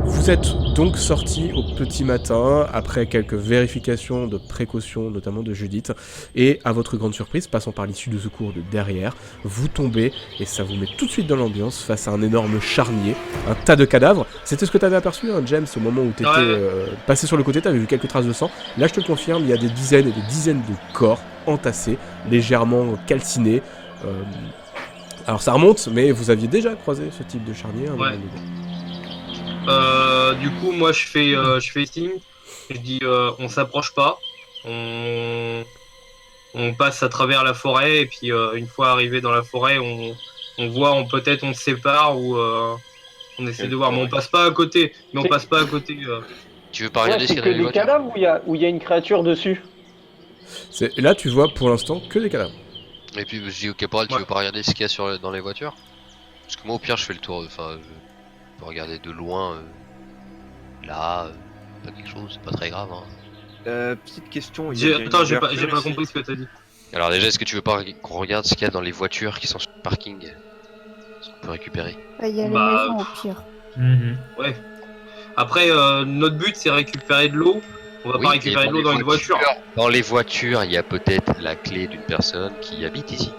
Vous êtes donc sorti au petit matin, après quelques vérifications de précaution, notamment de Judith, et à votre grande surprise, passant par l'issue de secours de derrière, vous tombez, et ça vous met tout de suite dans l'ambiance, face à un énorme charnier, un tas de cadavres. C'était ce que tu avais aperçu, hein, James, au moment où tu étais passé sur le côté, tu avais vu quelques traces de sang. Là, je te le confirme, il y a des dizaines et des dizaines de corps entassés, légèrement calcinés. Alors ça remonte, mais vous aviez déjà croisé ce type de charnier à un moment donné. Du coup, moi, je fais signe. Je dis, on s'approche pas. On passe à travers la forêt et puis une fois arrivé dans la forêt, on voit, peut-être on se sépare ou on essaie de voir. Mais on passe pas à côté. Mais on passe pas à côté. Tu veux pas regarder ce qu'il y a dans les des voitures? cadavres où il y a une créature dessus? Là, tu vois pour l'instant que des cadavres. Et puis je dis au caporal, tu veux pas regarder ce qu'il y a dans les voitures? Parce que moi au pire je fais le tour, enfin je peux regarder de loin, là, pas quelque chose, c'est pas très grave hein. Petite question. Attends, j'ai pas compris ce que t'as dit. Alors déjà, est-ce que tu veux pas qu'on regarde ce qu'il y a dans les voitures qui sont sur le parking? Ce qu'on peut récupérer? Il y a les maisons au pire. Ouais. Après, notre but c'est récupérer de l'eau. On va pas récupérer de l'eau dans une voiture. Dans les voitures, il y a peut-être la clé d'une personne qui habite ici.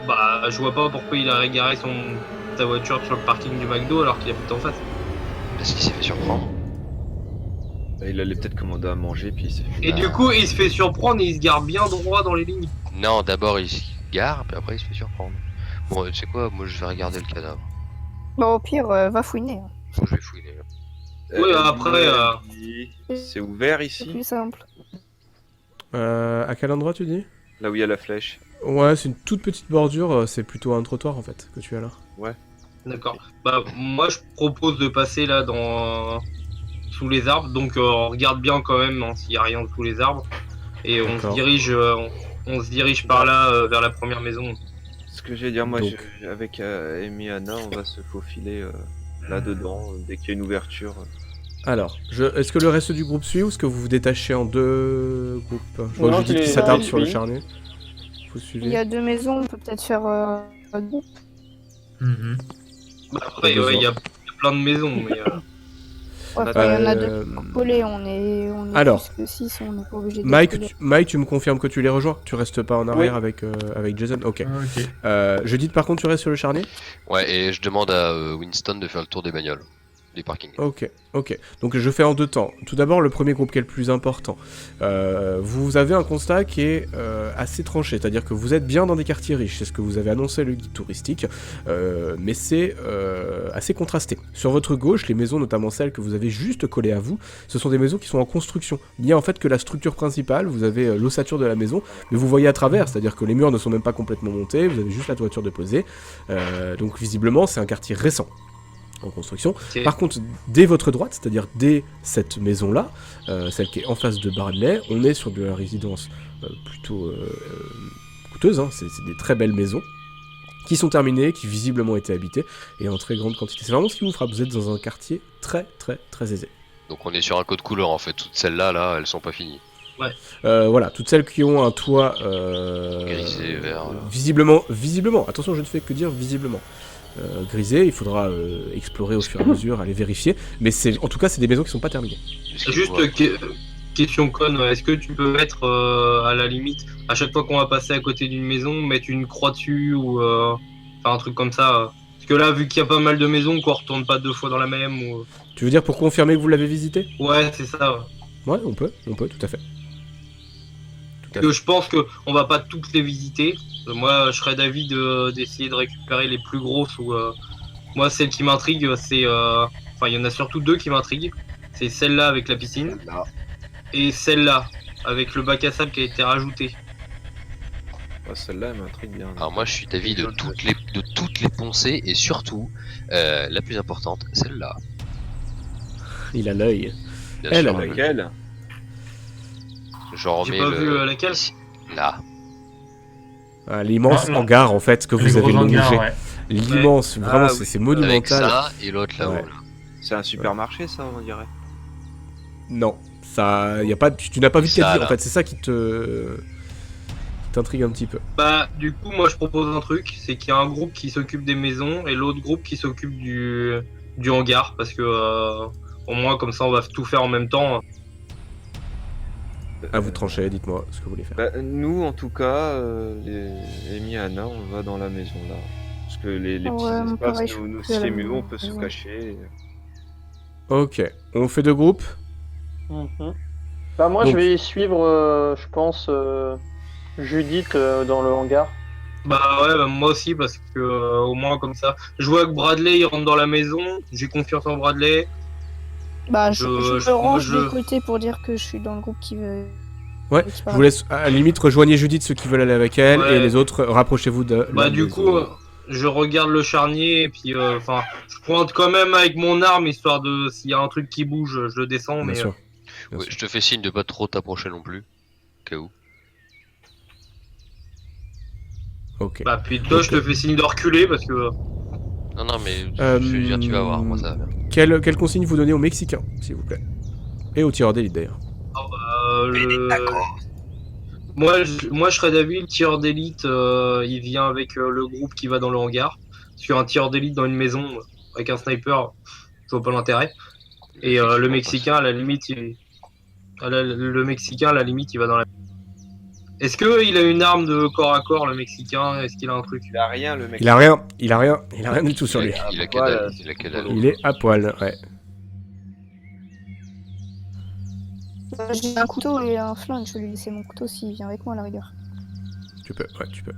Bah, je vois pas pourquoi il a garé sa voiture sur le parking du McDo alors qu'il habite en face. Parce qu'il s'est fait surprendre. Il allait peut-être commander à manger puis il s'est fait... Et du coup, il se fait surprendre et il se gare bien droit dans les lignes. Non, d'abord il se gare, puis après il se fait surprendre. Bon, tu sais quoi, moi je vais regarder le cadavre. Bon, au pire, va fouiner. Bon, je vais fouiller. Ouais, après... C'est ouvert C'est ici? plus simple. À quel endroit tu dis? Là où il y a la flèche. Ouais, c'est une toute petite bordure, c'est plutôt un trottoir en fait que tu as là. Ouais. D'accord. Bah, moi je propose de passer là sous les arbres, donc on regarde bien quand même hein, s'il y a rien sous les arbres. Et on se dirige par là vers la première maison. Ce que j'allais dire, moi, Donc. avec Amy et Anna, on va se faufiler là-dedans, dès qu'il y a une ouverture. Alors, est-ce que le reste du groupe suit ou est-ce que vous vous détachez en deux groupes? Je vois Non, Judith qui je les- s'attarde je sur le suis. charnier. Vous Il suivez? y a 2 maisons, on peut peut-être faire un groupe. Bah, après, il y a plein de maisons, mais... Ouais, il y en a 2 collés, on est Alors. plus que 6, on n'est pas obligé de Mike, tu me confirmes que tu les rejoins? Tu restes pas en arrière avec Jason? Ok. Judith, par contre, tu restes sur le charnier? Ouais, et je demande à Winston de faire le tour des bagnoles, des parkings. Ok. Donc je fais en deux temps. Tout d'abord, le premier groupe qui est le plus important. Vous avez un constat qui est assez tranché, c'est-à-dire que vous êtes bien dans des quartiers riches, c'est ce que vous avez annoncé le guide touristique, mais c'est assez contrasté. Sur votre gauche, les maisons, notamment celles que vous avez juste collées à vous, ce sont des maisons qui sont en construction. Il n'y a en fait que la structure principale, vous avez l'ossature de la maison, mais vous voyez à travers, c'est-à-dire que les murs ne sont même pas complètement montés, vous avez juste la toiture de posée, donc visiblement c'est un quartier récent en construction. Okay. Par contre, dès votre droite, c'est-à-dire dès cette maison-là, celle qui est en face de Barnley, on est sur de la résidence plutôt coûteuse, hein, c'est des très belles maisons, qui sont terminées, qui visiblement étaient habitées, et en très grande quantité. C'est vraiment ce qui vous frappe, vous êtes dans un quartier très aisé. Donc on est sur un code couleur en fait, toutes celles-là, elles sont pas finies. Ouais. Voilà, toutes celles qui ont un toit... grisé, vert... Visiblement, attention, je ne fais que dire visiblement. Grisé, il faudra explorer au fur et à mesure, aller vérifier, mais en tout cas c'est des maisons qui sont pas terminées. Juste question conne, est-ce que tu peux mettre à la limite, à chaque fois qu'on va passer à côté d'une maison, mettre une croix dessus ou un truc comme ça parce que là, vu qu'il y a pas mal de maisons, qu'on retourne pas 2 fois dans la même ou... Tu veux dire pour confirmer que vous l'avez visité? Ouais, c'est ça. Ouais, on peut, tout à fait. Je pense qu'on va pas toutes les visiter. Moi, je serais d'avis d'essayer de récupérer les plus grosses. Moi, celle qui m'intrigue, c'est... Enfin, il y en a surtout 2 qui m'intriguent. C'est celle-là avec la piscine. Et celle-là, avec le bac à sable qui a été rajouté. Celle-là, elle m'intrigue bien. Alors moi, je suis d'avis de toutes les poncer, et surtout, la plus importante, celle-là. Il a l'œil. Bien Elle, sûr. elle. Laquelle? Je remets J'ai pas vu laquelle. Là. L'immense Ah, hangar en fait que Le vous avez gros hangar, longé. ouais. L'immense, vraiment, Ah, c'est oui. monumental. Avec ça et l'autre là-haut. Ouais. Là. C'est un supermarché, ça, on dirait. Non, ça, y a pas, tu n'as pas vu de Ça, caddie là. en fait, c'est ça qui t'intrigue un petit peu. Bah, du coup, moi je propose un truc, c'est qu'il y a un groupe qui s'occupe des maisons et l'autre groupe qui s'occupe du hangar, parce que au moins comme ça on va tout faire en même temps. À vous de trancher, dites-moi ce que vous voulez faire. Bah, nous, en tout cas, Amy et Anna, on va dans la maison là. Parce que les Ouais, petits moi, espaces pareil, je nous suis à la stimulent, on peut maison. se cacher. Ok, on fait deux groupes. Mhm. Bah moi Donc- je vais suivre, je pense, Judith dans le hangar. Bah ouais, bah, moi aussi, parce que au moins comme ça, je vois que Bradley il rentre dans la maison, j'ai confiance en Bradley. Bah, Je- je je- me range moi, de côté pour dire que je suis dans le groupe qui veut. Ouais, qui je parle. vous laisse, à la limite, rejoignez Judith ceux qui veulent aller avec elle, Ouais. et les autres, rapprochez-vous de Bah la du maison. coup, je regarde le charnier et puis enfin, je pointe quand même avec mon arme histoire de s'il y a un truc qui bouge, je le descends. Bien Mais sûr. Bien Ouais, sûr. je te fais signe de pas trop t'approcher non plus. Au cas où. Ok. bah puis toi, je te fais signe de reculer parce que Non, non, mais Euh, je veux dire, tu vas voir, moi ça va bien. Quelle consigne vous donnez aux Mexicains, s'il vous plaît? Et aux tireurs d'élite d'ailleurs. moi je serais d'avis, le tireur d'élite, il vient avec le groupe qui va dans le hangar. Sur un tireur d'élite dans une maison avec un sniper, je vois pas l'intérêt. Et le Effectivement, Mexicain, à la limite, le Mexicain, à la limite, il va dans la. Est-ce qu'il a une arme de corps à corps, le Mexicain? Est-ce qu'il a un truc? Il a rien, le mec. Il a rien du tout sur lui. Il a que Voilà, dalle, il a que dalle. Il est à poil, ouais. J'ai un couteau et un flingue, je vais lui laisser mon couteau s'il vient avec moi à la rigueur. Tu peux, ouais, tu peux.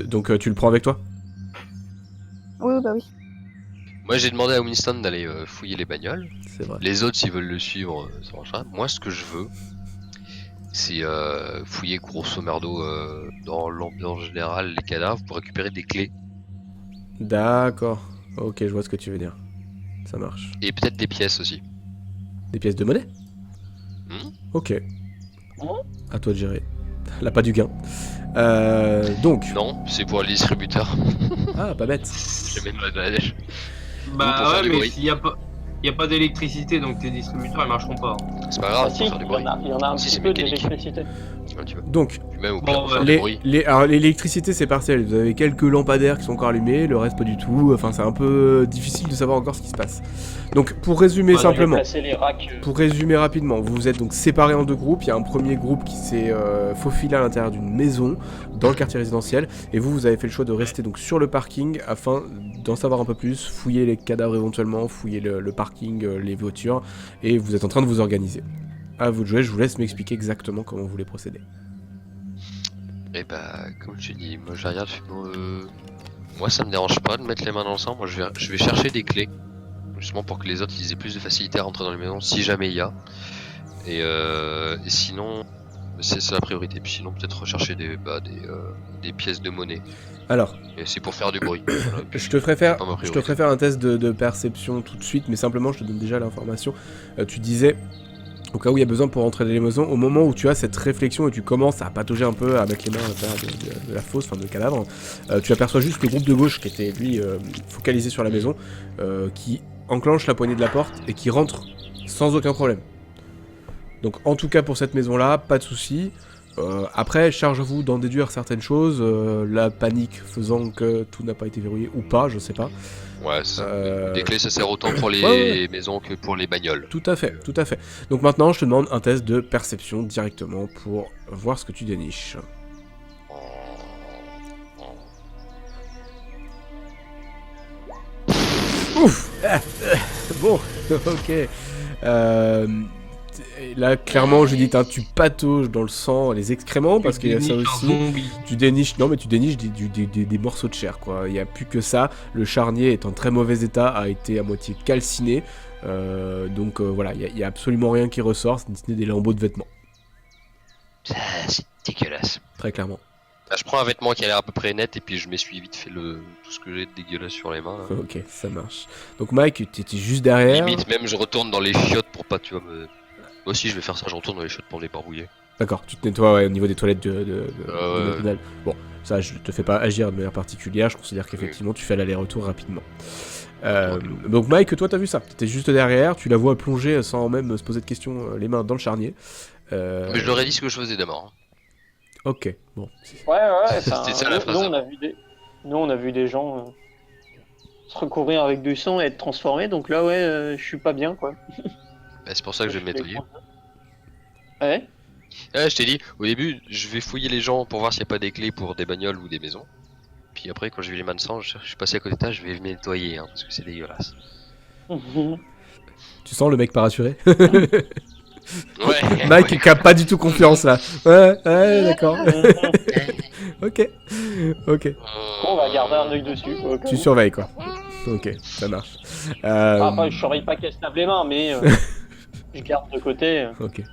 Donc tu le prends avec toi? Oui, bah oui. Moi j'ai demandé à Winston d'aller fouiller les bagnoles. C'est vrai. Les autres, s'ils veulent le suivre, ça marchera. Moi, ce que je veux, c'est fouiller grosso merdo dans l'ambiance générale les cadavres pour récupérer des clés D'accord. Ok, je vois ce que tu veux dire. Ça marche. et peut-être des pièces aussi. Des pièces de monnaie? Ok. À toi de gérer. Là, pas du gain. Donc. Non, c'est pour les distributeurs. Ah, pas bête. Je mets dans la neige. Ou pour Bah faire ouais, du mais bruit. s'il y a pas d'électricité, donc tes distributeurs ils marcheront pas. C'est pas grave, Ah c'est si, pour faire du bruit. il y en a un Si, petit c'est peu mécanique. d'électricité. Ouais, tu vois. Donc, Puis même au Bon, pire, pour faire du bruit. alors, l'électricité c'est partiel. Vous avez quelques lampadaires qui sont encore allumés, le reste pas du tout. Enfin, c'est un peu difficile de savoir encore ce qui se passe. Donc, pour résumer Voilà, simplement. je vais placer les racks. Pour résumer rapidement, vous vous êtes donc séparés en deux groupes. Il y a un premier groupe qui s'est faufilé à l'intérieur d'une maison dans le quartier résidentiel, et vous avez fait le choix de rester donc sur le parking afin d'en savoir un peu plus, fouiller les cadavres éventuellement, fouiller le parking, les voitures, et vous êtes en train de vous organiser. À vous de jouer, je vous laisse m'expliquer exactement comment vous voulez procéder. Et bah, comme tu dis, moi j'ai rien fait. Moi ça me dérange pas de mettre les mains dans le sang. Moi je vais chercher des clés. Justement pour que les autres ils aient plus de facilité à rentrer dans les maisons si jamais il y a. Et sinon, c'est la priorité. Puis sinon, peut-être rechercher des pièces de monnaie. Alors, Et c'est pour faire du bruit. Voilà. je te ferai faire, Pas ma je te priorité. ferai faire un test de perception tout de suite, mais simplement je te donne déjà l'information. Tu disais, au cas où il y a besoin pour rentrer dans les maisons, au moment où tu as cette réflexion et tu commences à patauger un peu, à mettre les mains à l'intérieur de la fosse, enfin de cadavre, tu aperçois juste le groupe de gauche qui était lui focalisé sur la maison, qui enclenche la poignée de la porte et qui rentre sans aucun problème. Donc en tout cas pour cette maison-là, pas de souci. Après, charge à vous d'en déduire certaines choses, la panique faisant que tout n'a pas été verrouillé ou pas, je sais pas. Ouais, c'est ça. Euh, Des clés ça sert autant pour les Ouais. maisons que pour les bagnoles. Tout à fait, tout à fait. Donc maintenant, je te demande un test de perception directement pour voir ce que tu déniches. Ouf. Bon, ok. Là, clairement, Judith, hein, tu patauges dans le sang, les excréments, parce qu'il y a ça aussi. Tu déniches, non mais tu déniches des morceaux de chair, quoi. Il n'y a plus que ça. Le charnier est en très mauvais état, a été à moitié calciné. Donc voilà, il n'y a absolument rien qui ressort, si ce n'est des lambeaux de vêtements. C'est dégueulasse. Très clairement. Bah, je prends un vêtement qui a l'air à peu près net et puis je m'essuie vite fait tout ce que j'ai de dégueulasse sur les mains. Là. Ok, ça marche. Donc Mike, t'étais juste derrière. Limite même je retourne dans les chiottes pour pas tu vois me... Moi aussi je vais faire ça, je retourne dans les chiottes pour me débarbouiller. D'accord, tu te nettoies au niveau des toilettes de ouais. McDonald's. Bon, ça je te fais pas agir de manière particulière, je considère qu'effectivement tu fais l'aller-retour rapidement. Donc Mike, toi t'as vu ça, t'étais juste derrière, tu la vois plonger sans même se poser de questions, les mains dans le charnier. Mais je leur ai dit ce que je faisais d'abord. Ok, bon. Ouais, enfin, C'était ça la phrase. Nous, on a vu des gens se recouvrir avec du sang et être transformés, donc là, ouais, je suis pas bien, quoi. Bah, c'est pour ça que je vais me nettoyer. Ouais. Je t'ai dit, au début, je vais fouiller les gens pour voir s'il n'y a pas des clés pour des bagnoles ou des maisons. Puis après, quand j'ai vu les mains de sang, je suis passé à côté de ça, je vais me nettoyer, hein, parce que c'est dégueulasse. Tu sens le mec pas rassuré? Ouais. Mike qui a pas du tout confiance là. Ouais, d'accord. Ok. On va garder un œil dessus, quoi. Tu surveilles quoi. Ok, ça marche. Enfin, je surveille pas qu'elle se lave les mains, mais je garde de côté. Ok,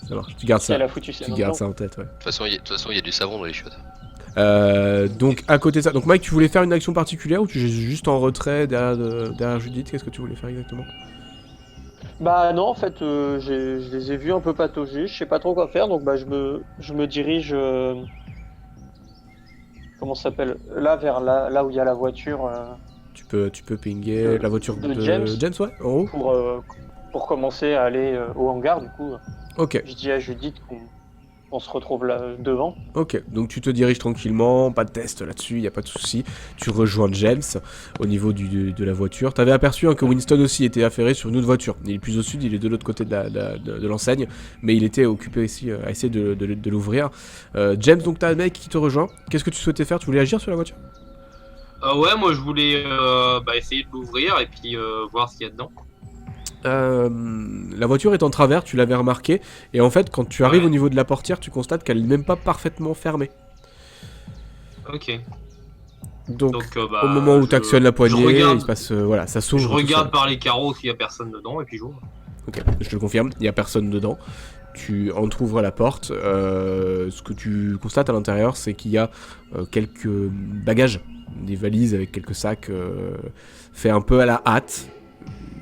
ça marche. Tu gardes Si ça. elle a foutu ses Tu mains gardes dedans. ça en tête, ouais. De toute façon, il y a du savon dans les chiottes. Donc à côté de ça, donc Mike, tu voulais faire une action particulière ou tu es juste en retrait derrière Judith? Qu'est-ce que tu voulais faire exactement? Bah non, en fait, je les ai vus un peu patauger, je sais pas trop quoi faire, donc bah je me dirige, comment ça s'appelle, là vers là où il y a la voiture, Tu peux pinguer la voiture de James, James. ouais, en haut. pour commencer à aller au hangar, du coup. Ok, Je dis à Judith qu'on se retrouve là devant. ok. Donc tu te diriges tranquillement, pas de test là-dessus, y a pas de souci. Tu rejoins James au niveau de la voiture. T'avais aperçu que Winston aussi était affairé sur une autre voiture. Il est plus au sud, il est de l'autre côté de l'enseigne, mais il était occupé ici à essayer de l'ouvrir. James, donc t'as un mec qui te rejoint. Qu'est-ce que tu souhaitais faire? Tu voulais agir sur la voiture? Ouais, moi je voulais essayer de l'ouvrir et puis voir ce qu'il y a dedans. La voiture est en travers, tu l'avais remarqué, et en fait, quand tu arrives au niveau de la portière, tu constates qu'elle n'est même pas parfaitement fermée. Ok. Donc au moment où tu actionnes la poignée, il se passe, voilà, ça s'ouvre. Je tout regarde seul. par les carreaux s'il y a personne dedans et puis j'ouvre. Ok, je te le confirme, il n'y a personne dedans. Tu entrouvres la porte. Ce que tu constates à l'intérieur, c'est qu'il y a quelques bagages, des valises avec quelques sacs fait un peu à la hâte.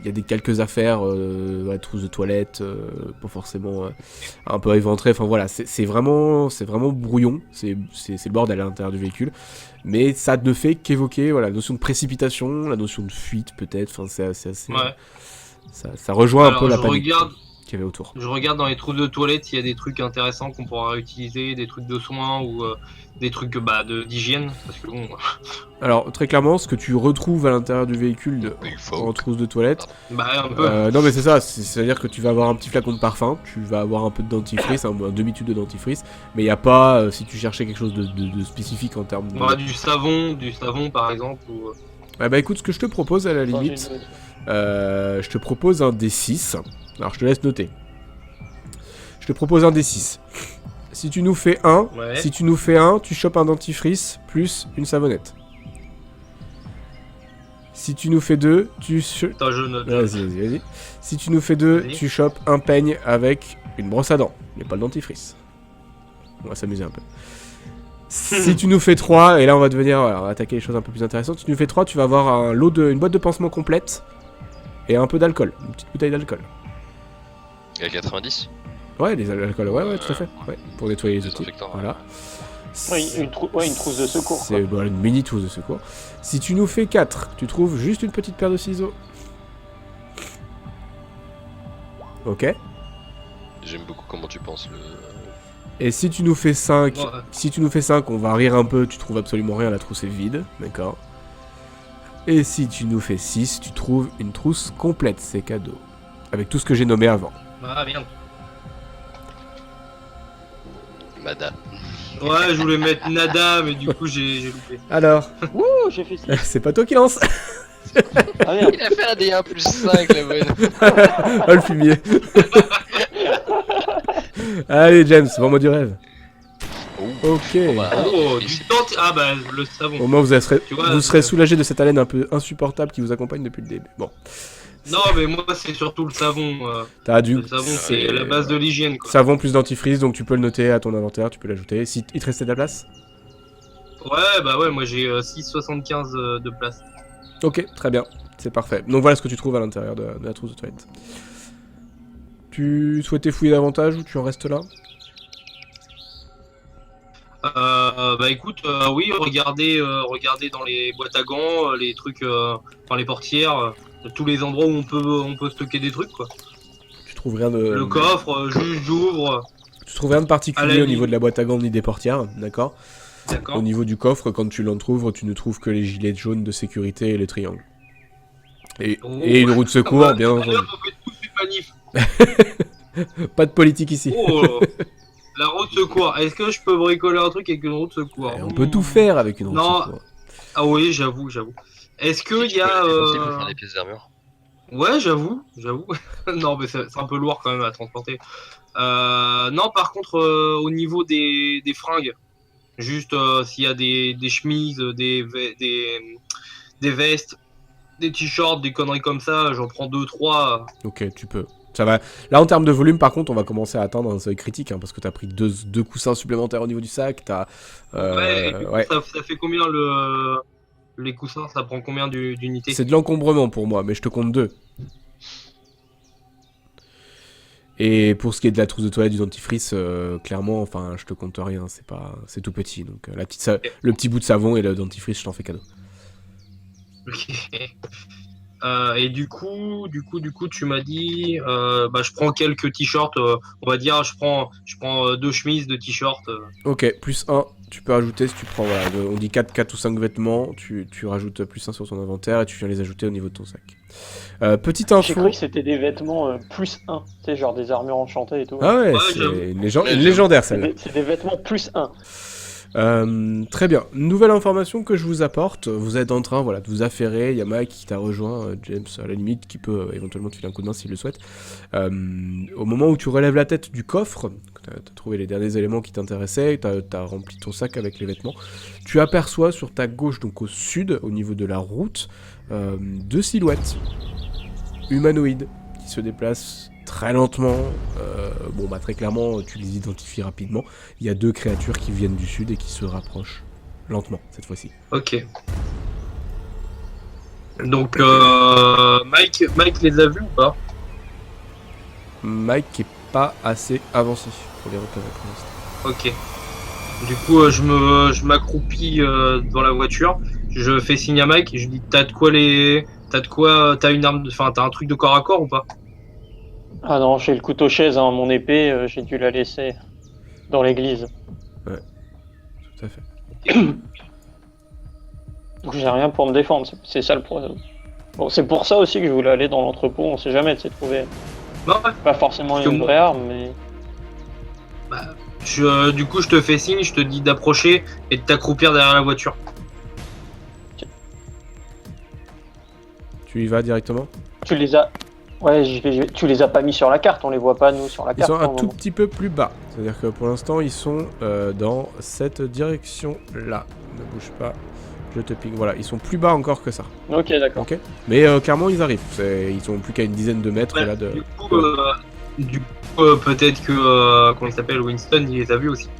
Il y a quelques affaires, trousses de toilette, pas forcément un peu éventrées. Enfin voilà, c'est vraiment brouillon. C'est le bordel à l'intérieur du véhicule. Mais ça ne fait qu'évoquer la notion de précipitation, la notion de fuite peut-être. Enfin, c'est assez. Ouais. Ça rejoint un peu la je panique regarde, qu'il y avait autour. Je regarde dans les trousses de toilette s'il y a des trucs intéressants qu'on pourra réutiliser, des trucs de soins ou des trucs d'hygiène. Parce que bon. Alors très clairement, ce que tu retrouves à l'intérieur du véhicule en trousse de toilette, Un peu. non mais c'est ça, c'est-à-dire que tu vas avoir un petit flacon de parfum, tu vas avoir un peu de dentifrice, un demi-tube de dentifrice, mais il n'y a pas, si tu cherchais quelque chose de spécifique en termes de... Du savon par exemple. Ou... bah écoute, ce que je te propose à la limite, je te propose un D6, alors je te laisse noter. Je te propose un D6. Si tu nous fais un, tu chopes un dentifrice plus une savonnette. Si tu nous fais 2, tu... Attends, je note. Vas-y. Si tu nous fais 2, tu chopes un peigne avec une brosse à dents, mais pas le dentifrice. On va s'amuser un peu. Si tu nous fais 3, et là on va devenir, on va attaquer les choses un peu plus intéressantes. Si tu nous fais 3, tu vas avoir une boîte de pansement complète et un peu d'alcool, une petite bouteille d'alcool. Et 90 Ouais, les alcools, ouais, tout à fait. Ouais, pour nettoyer les outils. Voilà. Oui, une trousse de secours. C'est une mini trousse de secours. Si tu nous fais 4, tu trouves juste une petite paire de ciseaux. Ok. J'aime beaucoup comment tu penses le... Et si tu nous fais 5, on va rire un peu, tu trouves absolument rien, la trousse est vide, d'accord. Et si tu nous fais 6, tu trouves une trousse complète, c'est cadeau. Avec tout ce que j'ai nommé avant. Ah merde. Madame. Ouais, je voulais mettre nada, mais du coup j'ai loupé. Alors, Wouh, j'ai fait 6. c'est pas toi qui lance. Ah merde. Il a fait un D1 plus 5 la bonne. Oh le fumier. Allez James, vends-moi du rêve. Ok. Oh, du temps. Ah bah le savon. Au moins vous vois, serez soulagé de cette haleine un peu insupportable qui vous accompagne depuis le début. Bon. Non mais moi c'est surtout le savon. T'as dû. Le savon c'est la base de l'hygiène quoi. Savon plus dentifrice, donc tu peux le noter à ton inventaire, tu peux l'ajouter. Si il te restait de la place. Ouais, bah ouais, moi j'ai 6,75 de place. Ok, très bien, c'est parfait. Donc voilà ce que tu trouves à l'intérieur de la trousse de toilette. Tu souhaitais fouiller davantage ou tu en restes là? Bah écoute, oui, regardez dans les boîtes à gants, les trucs, enfin les portières, tous les endroits où on peut stocker des trucs, quoi. Tu trouves rien Le de... coffre, juste j'ouvre, Tu trouves rien de à particulier la au niveau limite. de la boîte à gants ni des portières, d'accord? Au D'accord. niveau du coffre, quand tu l'entrouvres, tu ne trouves que les gilets jaunes de sécurité et les triangles. Et Oh. une roue de secours, Bah, bien allez, hop, entendu. on fait tous une manif. Pas de politique ici. Oh, la roue de secours. Est-ce que je peux bricoler un truc avec une roue de secours? On peut tout faire avec une roue de Non. secours. Ah oui, j'avoue. Est-ce Si qu'il tu y peux a... les démonter pour faire des pièces d'armure. Ouais, j'avoue. Non, mais c'est un peu lourd quand même à transporter. Non, par contre, au niveau des fringues, juste s'il y a des chemises, des vestes, des t-shirts, des conneries comme ça, j'en prends 2-3. Ok, tu peux. Ça va. Là, en termes de volume, par contre, on va commencer à atteindre un seuil critique, hein, parce que t'as pris deux coussins supplémentaires au niveau du sac. T'as. Ouais, et du coup, Ouais. ça fait combien les coussins? Ça prend combien d'unités? C'est de l'encombrement pour moi, mais je te compte 2. Et pour ce qui est de la trousse de toilette, du dentifrice, clairement, enfin, je te compte rien, c'est tout petit. Donc, le petit bout de savon et le dentifrice, je t'en fais cadeau. Ok. Et du coup, tu m'as dit, bah, je prends quelques t-shirts, on va dire, je prends 2 chemises, 2 t-shirts. Ok, plus 1, tu peux ajouter si tu prends, voilà, on dit 4 ou 5 vêtements, tu rajoutes plus 1 sur ton inventaire et tu viens les ajouter au niveau de ton sac. Petite J'ai info. cru que c'était des vêtements plus 1, tu sais, genre des armures enchantées et tout. Ah ouais, Ouais, c'est j'avoue. une légendaire C'est celle-là. des vêtements plus 1. Très bien. Nouvelle information que je vous apporte. Vous êtes en train, voilà, de vous affairer. Il y a Mike qui t'a rejoint, James à la limite, qui peut éventuellement te filer un coup de main s'il le souhaite. Au moment où tu relèves la tête du coffre, t'as trouvé les derniers éléments qui t'intéressaient, t'as rempli ton sac avec les vêtements. Tu aperçois sur ta gauche, donc au sud, au niveau de la route, 2 silhouettes humanoïdes qui se déplacent très lentement. Bon, bah très clairement, tu les identifies rapidement. Il y a 2 créatures qui viennent du sud et qui se rapprochent lentement cette fois-ci. Ok. Donc, Mike les a vus ou pas? Mike est pas assez avancé pour les repérer pour l'instant. Ok. Du coup, je m'accroupis dans la voiture. Je fais signe à Mike et je dis, t'as une arme, enfin, t'as un truc de corps à corps ou pas? Ah non, j'ai le couteau chaise, hein, mon épée, j'ai dû la laisser dans l'église. Tout à fait. Donc j'ai rien pour me défendre, c'est ça le problème. Bon, c'est pour ça aussi que je voulais aller dans l'entrepôt, on sait jamais, tu sais, trouver Non, ouais. pas forcément Parce que une moi- vraie arme, mais... Du coup, je te fais signe, je te dis d'approcher et de t'accroupir derrière la voiture. Tu y vas directement? Tu les as... Ouais, tu les as pas mis sur la carte, on les voit pas nous sur la Ils carte. sont un pour le tout moment. petit peu plus bas. C'est-à-dire que pour l'instant, ils sont dans cette direction-là. Ne bouge pas. Je te pique. Voilà, ils sont plus bas encore que ça. Ok, d'accord. Ok. Mais clairement, ils arrivent. Ils sont plus qu'à une dizaine de mètres Ouais, là de. Du coup, peut-être que comment il s'appelle, Winston, il les a vus aussi.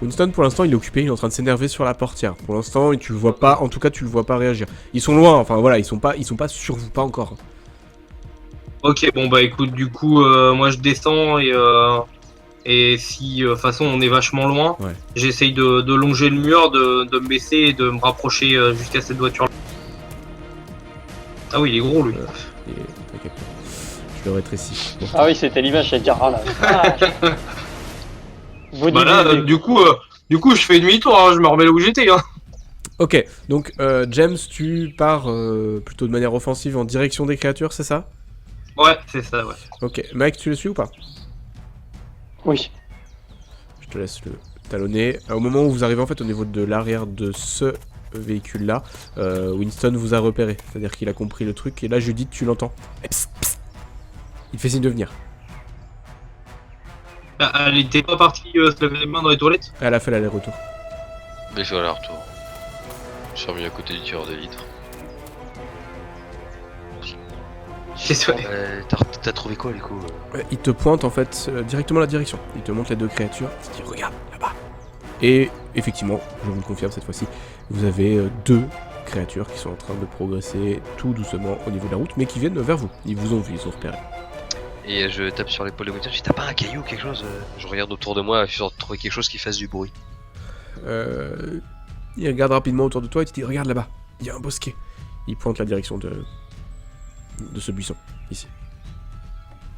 Winston, pour l'instant, il est occupé. Il est en train de s'énerver sur la portière. Pour l'instant, tu le vois pas. En tout cas, tu le vois pas réagir. Ils sont loin. Enfin voilà, ils sont pas sur vous, pas encore. Ok, bon bah écoute, du coup, moi je descends et si de toute façon on est vachement loin, Ouais. j'essaye de longer le mur, de me baisser et de me rapprocher jusqu'à cette voiture-là. Ah oui, il est gros lui. Et t'inquiète pas. Je le rétrécis. Bon. Ah oui, c'était l'image, j'allais dire, ah là. Bah là, du coup, je fais demi-tour, hein, je me remets là où j'étais. Hein. Ok, donc James, tu pars plutôt de manière offensive en direction des créatures, c'est ça? Ouais, c'est ça, ouais. Ok, Mike, tu le suis ou pas? Oui. Je te laisse le talonner. Au moment où vous arrivez en fait au niveau de l'arrière de ce véhicule-là, Winston vous a repéré. C'est-à-dire qu'il a compris le truc. Et là, Judith, tu l'entends. Psst, psst. Il fait signe de venir. Ah, elle était pas partie se laver les mains dans les toilettes? Elle a fait l'aller-retour. Mais je vais aller retour. Je suis remis à côté du tireur d'élite. Désolé. T'as trouvé quoi, les coups Il te pointe en fait directement la direction. Il te montre les 2 créatures. Il te dit regarde là-bas. Et effectivement, je vous le confirme cette fois-ci, vous avez 2 créatures qui sont en train de progresser tout doucement au niveau de la route, mais qui viennent vers vous. Ils vous ont vu, ils ont repéré. Et je tape sur l'épaule de Wither, je dis t'as pas un caillou ou quelque chose Je regarde autour de moi, je suis en train de trouver quelque chose qui fasse du bruit. Il regarde rapidement autour de toi et te dit regarde là-bas, il y a un bosquet. Il pointe la direction de ce buisson, ici.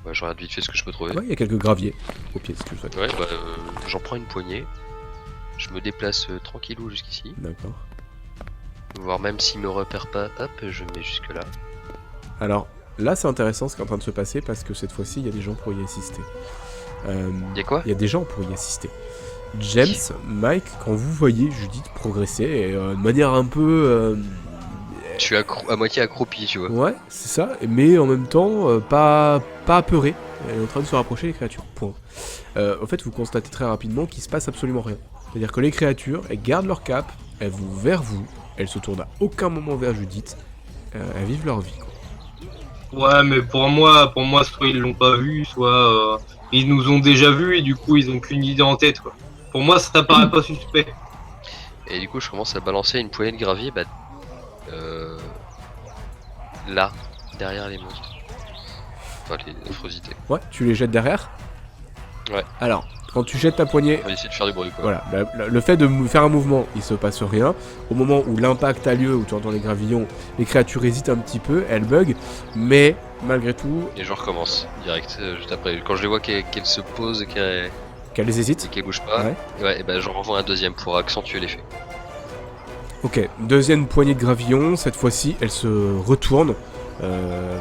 Ouais, je regarde vite fait ce que je peux trouver. Ouais, il y a quelques graviers au pied si tu le souhaites. Ouais, bah j'en prends une poignée. Je me déplace tranquillou jusqu'ici. D'accord. Voire même s'il me repère pas, hop, je me mets jusque là. Alors, là c'est intéressant ce qui est en train de se passer parce que cette fois-ci il y a des gens pour y assister. Y'a quoi? Il y a des gens pour y assister. James, Mike, quand vous voyez Judith progresser, et, de manière un peu... Je suis à moitié accroupi, tu vois. Ouais, c'est ça, mais en même temps, pas apeuré. Elle est en train de se rapprocher des créatures, point. En fait, vous constatez très rapidement qu'il se passe absolument rien. C'est-à-dire que les créatures, elles gardent leur cap, elles vont vers vous, elles se tournent à aucun moment vers Judith, elles vivent leur vie, quoi. Ouais, mais pour moi, soit ils l'ont pas vu, soit ils nous ont déjà vus et du coup ils ont qu'une idée en tête, quoi. Pour moi, ça paraît pas suspect. Et du coup, je commence à balancer une poignée de gravier, bah... là, derrière les monstres. Enfin, les néfrosités. Ouais, tu les jettes derrière. Ouais. Alors, quand tu jettes ta poignée, On va essayer de faire du bruit, quoi. voilà, le fait de faire un mouvement, il se passe rien. Au moment où l'impact a lieu, où tu entends les gravillons, les créatures hésitent un petit peu, elles bug, mais malgré tout... Et je recommence, direct, juste après. Quand je les vois qu'elles se posent et qu'elles hésitent. qu'elles bougent pas, ouais, et ben j'en renvoie un deuxième pour accentuer l'effet. Ok, deuxième poignée de gravillon, cette fois-ci elle se retourne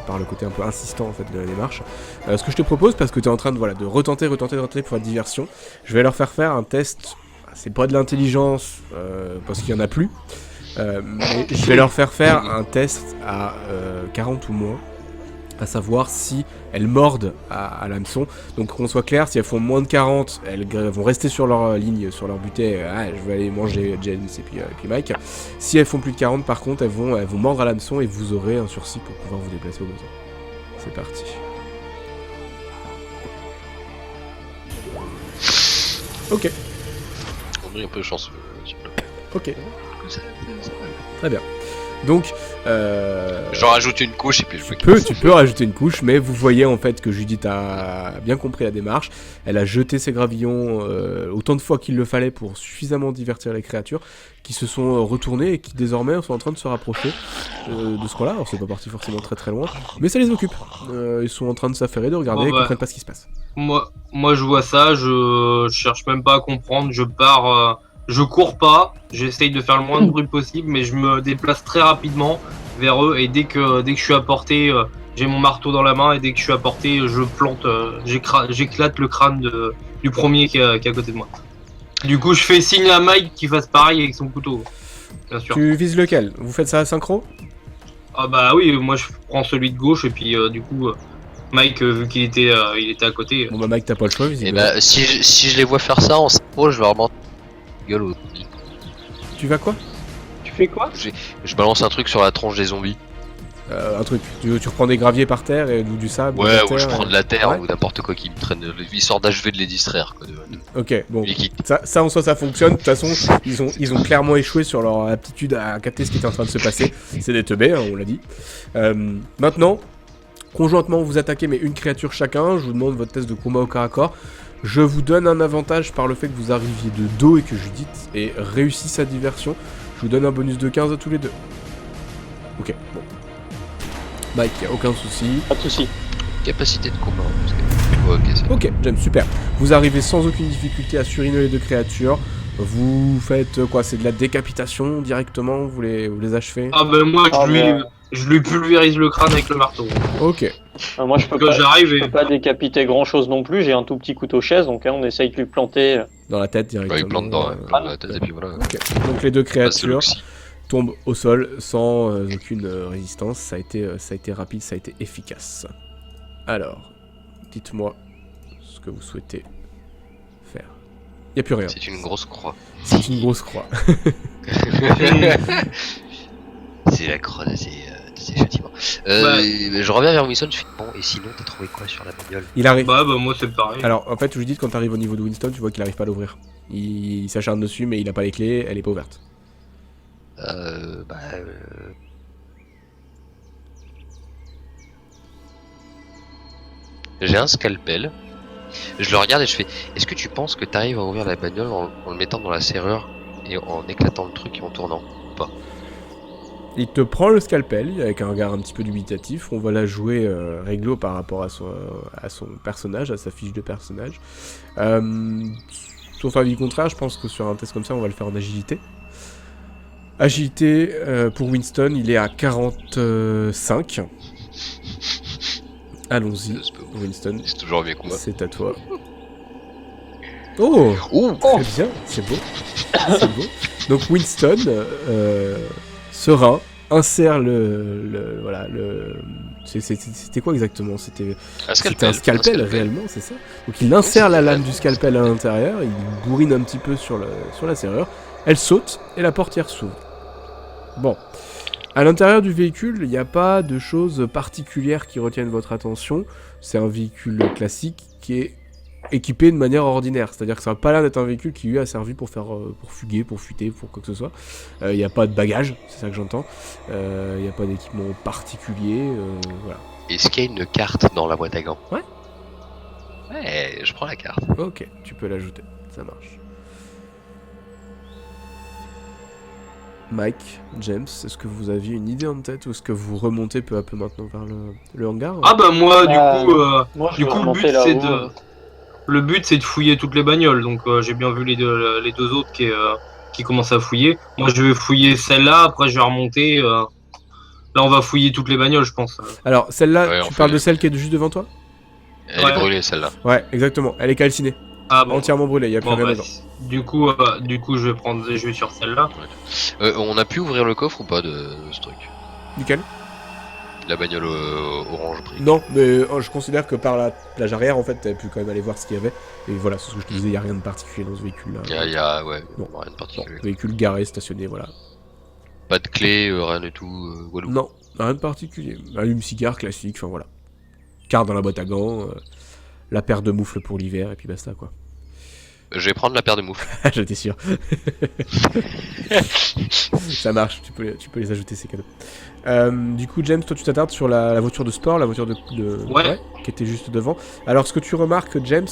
par le côté un peu insistant en fait de la démarche. Ce que je te propose, parce que tu es en train de retenter pour la diversion, je vais leur faire un test, c'est pas de l'intelligence parce qu'il y en a plus, mais je vais leur faire un test à 40 ou moins, à savoir si elles mordent à l'hameçon. Donc qu'on soit clair, si elles font moins de 40, elles vont rester sur leur ligne, sur leur butée, je vais aller manger James et puis Mike. Si elles font plus de 40 par contre, elles vont mordre à l'hameçon et vous aurez un sursis pour pouvoir vous déplacer au besoin. C'est parti. Ok. On est un peu chanceux. Ok. Très bien. Donc, j'en rajoute une couche et puis tu peux rajouter une couche, mais vous voyez en fait que Judith a bien compris la démarche. Elle a jeté ses gravillons autant de fois qu'il le fallait pour suffisamment divertir les créatures, qui se sont retournées et qui désormais sont en train de se rapprocher de ce coin-là. Alors c'est pas parti forcément très très loin, mais ça les occupe. Ils sont en train de s'affairer, de regarder, ils comprennent pas ce qui se passe. Moi je vois ça, je cherche même pas à comprendre, je pars, je cours pas, j'essaye de faire le moins de bruit possible, mais je me déplace très rapidement vers eux et dès que je suis à portée, j'ai mon marteau dans la main et dès que je suis à portée, je plante, j'éclate le crâne du premier qui est à côté de moi. Du coup, je fais signe à Mike qu'il fasse pareil avec son couteau, bien sûr. Tu vises lequel? Vous faites ça à synchro? Ah bah oui, moi je prends celui de gauche et puis du coup Mike vu qu'il était à côté. Bon bah Mike t'as pas le choix Et visiblement. bah si je les vois faire ça en synchro, je vais vraiment gueule au zombie. Tu vas quoi? Tu fais quoi? Je balance un truc sur la tronche des zombies. Un truc, tu reprends des graviers par terre ou du sable? Ouais, ou ou je prends de la terre ouais. ou n'importe quoi qui me traîne, histoire d'achever de les distraire quoi. Ok, bon, Liquide. ça en soi ça fonctionne, de toute façon ils ont clairement échoué sur leur aptitude à capter ce qui était en train de se passer, c'est des teubés, hein, on l'a dit. Maintenant, conjointement vous attaquez mais une créature chacun, je vous demande votre test de combat au corps à corps, je vous donne un avantage par le fait que vous arriviez de dos et que Judith ait réussi sa diversion, je vous donne un bonus de 15 à tous les deux. Ok, bon. Mike, y a aucun souci. Pas de soucis. Capacité de combat. Ouais, ok, c'est Ok, j'aime, super. Vous arrivez sans aucune difficulté à suriner les deux créatures. Vous faites quoi? C'est de la décapitation directement? Vous les achevez? Ah bah moi je lui pulvérise le crâne avec le marteau. Ok. Moi je peux Que pas, j'arrive je et peux pas décapiter grand chose non plus, j'ai un tout petit couteau chaise donc on essaye de lui planter. Dans la tête directement. Ouais, il plante dans la tête et puis voilà. Ok. Donc les deux Passe créatures l'oxy. tombent au sol sans aucune résistance. Ça a été rapide, ça a été efficace. Alors, dites-moi ce que vous souhaitez faire. Y a plus rien. C'est une grosse croix. C'est une grosse croix. C'est la croix de ces châtiments. Je reviens vers Winston, je fais bon, et sinon t'as trouvé quoi sur la bagnole? Il arrive. Bah moi c'est pareil. Alors en fait, je vous dis quand t'arrives au niveau de Winston, tu vois qu'il arrive pas à l'ouvrir. Il s'acharne dessus, mais il a pas les clés, elle est pas ouverte. J'ai un scalpel. Je le regarde et je fais est-ce que tu penses que t'arrives à ouvrir la bagnole en le mettant dans la serrure et en éclatant le truc et en tournant ou pas? Il te prend le scalpel avec un regard un petit peu dubitatif. On va la jouer réglo par rapport à son personnage, à sa fiche de personnage. Sauf avis contraire, je pense que sur un test comme ça, on va le faire en agilité. Agilité, pour Winston, il est à 45. Allons-y, Winston. C'est toujours mieux que moi. C'est à toi. Oh, très bien, c'est beau. C'est beau. Donc Winston, serein, insère voilà, c'était quoi exactement? C'était un scalpel réellement, c'est ça? Donc il insère la lame du scalpel à l'intérieur, il bourrine un petit peu sur la serrure, elle saute et la portière s'ouvre. Bon. À l'intérieur du véhicule, il n'y a pas de choses particulières qui retiennent votre attention. C'est un véhicule classique qui est équipé de manière ordinaire. C'est-à-dire que ça n'a pas l'air d'être un véhicule qui lui a servi pour fuguer, pour fuiter, pour quoi que ce soit. Il n'y a pas de bagages, c'est ça que j'entends. Il n'y a pas d'équipement particulier. Voilà. Est-ce qu'il y a une carte dans la boîte à gants? Ouais. Ouais, je prends la carte. Ok, tu peux l'ajouter, ça marche. Mike, James, est-ce que vous aviez une idée en tête ou est-ce que vous remontez peu à peu maintenant vers le hangar? Ah bah moi Moi, je du vais coup remonter là-haut. le but c'est de fouiller toutes les bagnoles, donc j'ai bien vu les deux autres qui commencent à fouiller. Moi je vais fouiller celle-là, après je vais remonter. Là on va fouiller toutes les bagnoles je pense. Alors celle-là, Ouais, tu parles de celle qui est juste devant toi? Elle est brûlée celle-là. Ouais, exactement, elle est calcinée, Ah bon. entièrement brûlée, il n'y a plus Bon, rien bah, dedans. du coup je vais sur celle-là. On a pu ouvrir le coffre ou pas de ce truc? Nickel. La bagnole orange brique. Non, mais je considère que par la plage arrière, en fait, t'avais pu quand même aller voir ce qu'il y avait. Et voilà, c'est ce que je te disais, il n'y a rien de particulier dans ce véhicule-là. Ouais, Non. rien de particulier. Véhicule garé, stationné, voilà. Pas de clé, rien du tout. Walou. Non, rien de particulier. Allume-cigare classique, enfin voilà. Carte dans la boîte à gants, la paire de moufles pour l'hiver, et puis basta, quoi. Je vais prendre la paire de moufles. J'étais sûr. Ça marche, tu peux les ajouter, ces cadeaux. Du coup, James, toi tu t'attardes sur la voiture de sport, la voiture de Ouais. qui était juste devant. Alors, ce que tu remarques, James,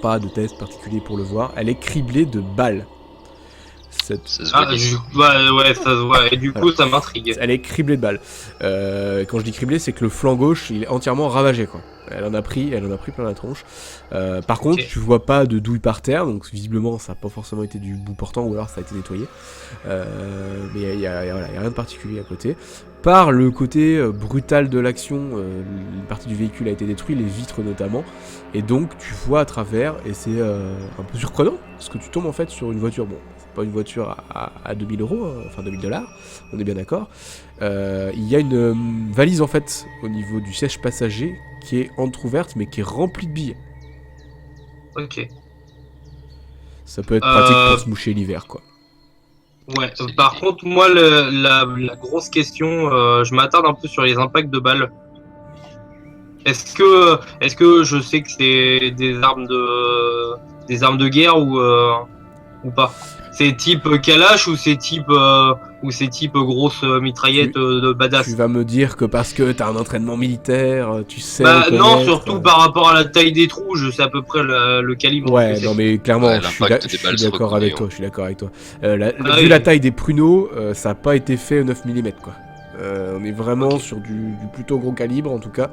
pas de test particulier pour le voir, elle est criblée de balles. Ça se voit d'ici. Ouais, ça se voit, et du coup ça m'intrigue. Elle est criblée de balles. Quand je dis criblée, c'est que le flanc gauche, il est entièrement ravagé, quoi. Elle en a pris plein la tronche. Par contre, tu vois pas de douille par terre, donc visiblement ça n'a pas forcément été du bout portant, ou alors ça a été nettoyé. Mais il y a rien de particulier à côté. Par le côté brutal de l'action, une partie du véhicule a été détruite, les vitres notamment, et donc tu vois à travers, et c'est un peu surprenant, parce que tu tombes en fait sur une voiture, bon, c'est pas une voiture à 2000 €, enfin 2000 $, on est bien d'accord. Il y a une valise en fait au niveau du siège passager qui est entrouverte mais qui est remplie de billets. Ok. Ça peut être pratique pour se moucher l'hiver, quoi. Ouais, par contre, moi, la grosse question, je m'attarde un peu sur les impacts de balles. Est-ce que je sais que c'est des armes de guerre ou pas? C'est type Kalash ou c'est type grosse mitraillette de badass? Tu vas me dire que parce que t'as un entraînement militaire, tu sais. Bah non, reconnaître, surtout par rapport à la taille des trous, je sais à peu près le calibre. Ouais, que c'est. non mais clairement, Ouais, je suis l'impact des balles se d'accord avec reconnaît, toi, hein. je suis d'accord avec toi. Ah Vu oui. la taille des pruneaux, ça a pas été fait au 9 mm, quoi. On est vraiment Ok. sur du plutôt gros calibre en tout cas,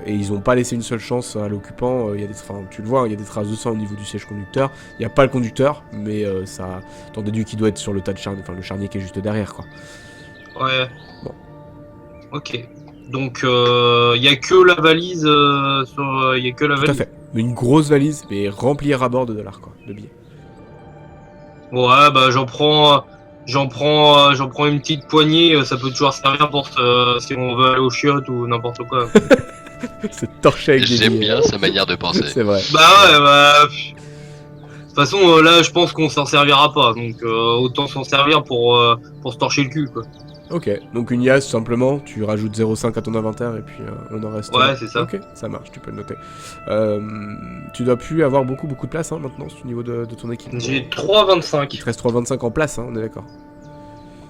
et ils ont pas laissé une seule chance à l'occupant. Tu le vois, il y a des traces de sang au niveau du siège conducteur. Il y a pas le conducteur, mais ça, t'en déduis qu'il doit être sur le tas de charnier, enfin le charnier qui est juste derrière, quoi. Ouais. Bon. Ok. Donc il y a que la valise il y a que la Tout à valise. fait. Une grosse valise, mais remplie à bord de dollars, quoi, de billets. Ouais, bah j'en prends une petite poignée, ça peut toujours servir pour si on veut aller aux chiottes ou n'importe quoi. C'est torché avec des J'aime billets. bien sa manière de penser. C'est vrai. Bah ouais, bah de toute façon là je pense qu'on s'en servira pas, donc autant s'en servir pour se torcher le cul quoi. Ok, donc une IAS simplement, tu rajoutes 0,5 à ton inventaire et puis on en reste. Ouais, c'est ça. Ok, ça marche, tu peux le noter. Tu dois plus avoir beaucoup de place hein, maintenant au niveau de ton équipe. J'ai 3,25. Il te reste 3,25 en place, hein, on est d'accord.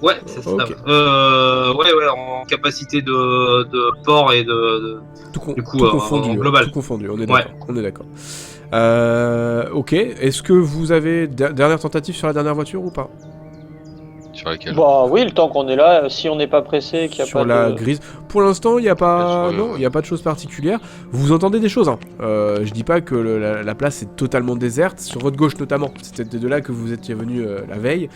Ouais, c'est ça. Ok. Ouais, en capacité de port et de Tout coup, confondu, en global. tout confondu, on est Ouais. d'accord. On est d'accord. Ok, est-ce que vous avez dernière tentative sur la dernière voiture ou pas? Sur laquelle Bah oui, le temps qu'on est là, si on n'est pas pressé, qu'il n'y a Sur pas la de... grise. Pour l'instant, il n'y a pas, Bien sûr, non, il y a pas de choses particulières. Vous entendez des choses. Hein. Je dis pas que la place est totalement déserte. Sur votre gauche notamment. C'était de là que vous étiez venu la veille.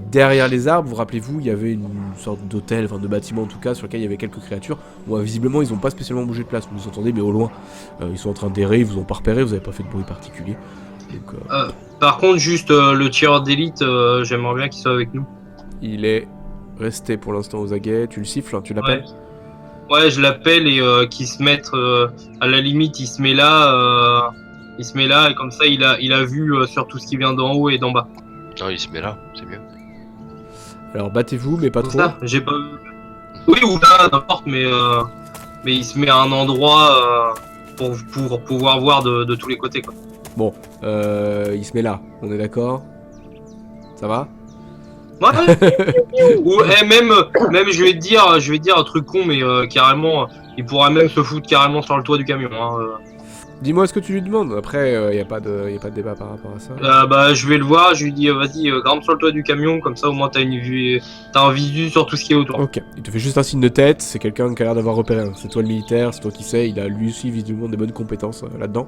Derrière les arbres, vous rappelez-vous, il y avait une sorte d'hôtel, enfin de bâtiment en tout cas, sur lequel il y avait quelques créatures. Bon, visiblement, ils n'ont pas spécialement bougé de place. Vous les entendez, mais au loin. Ils sont en train d'errer. Ils vous ont pas repéré. Vous n'avez pas fait de bruit particulier. Donc, Par contre, juste le tireur d'élite, j'aimerais bien qu'il soit avec nous. il est resté pour l'instant aux aguets. Tu le siffles, hein, tu l'appelles. Ouais, je l'appelle et qu'il se mette à la limite, il se met là, et comme ça, il a vu sur tout ce qui vient d'en haut et d'en bas. Non, il se met là, c'est mieux. Alors battez-vous, mais pas Comme trop. ça, j'ai pas. Oui, ou là, n'importe, mais il se met à un endroit pour pouvoir voir de tous les côtés, quoi. Bon, il se met là. On est d'accord. Ça va? Ouais. Ou même je vais te dire un truc con, mais carrément, il pourra même se foutre carrément sur le toit du camion. Hein. Dis-moi ce que tu lui demandes. Après, y a pas de débat par rapport à ça. Bah, je vais le voir, je lui dis vas-y, grimpe sur le toit du camion, comme ça au moins t'as un visu sur tout ce qui est autour. Ok, il te fait juste un signe de tête. C'est quelqu'un qui a l'air d'avoir repéré. Hein. C'est toi le militaire, c'est toi qui sais. Il a lui aussi visiblement des bonnes compétences là-dedans.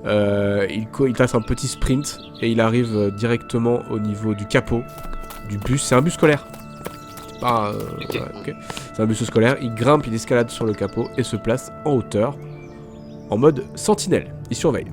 Il tasse un petit sprint et il arrive directement au niveau du capot du bus. C'est un bus scolaire. Ah, Ok. ouais, ok. C'est un bus scolaire. Il grimpe, il escalade sur le capot et se place en hauteur, en mode sentinelle. Il surveille.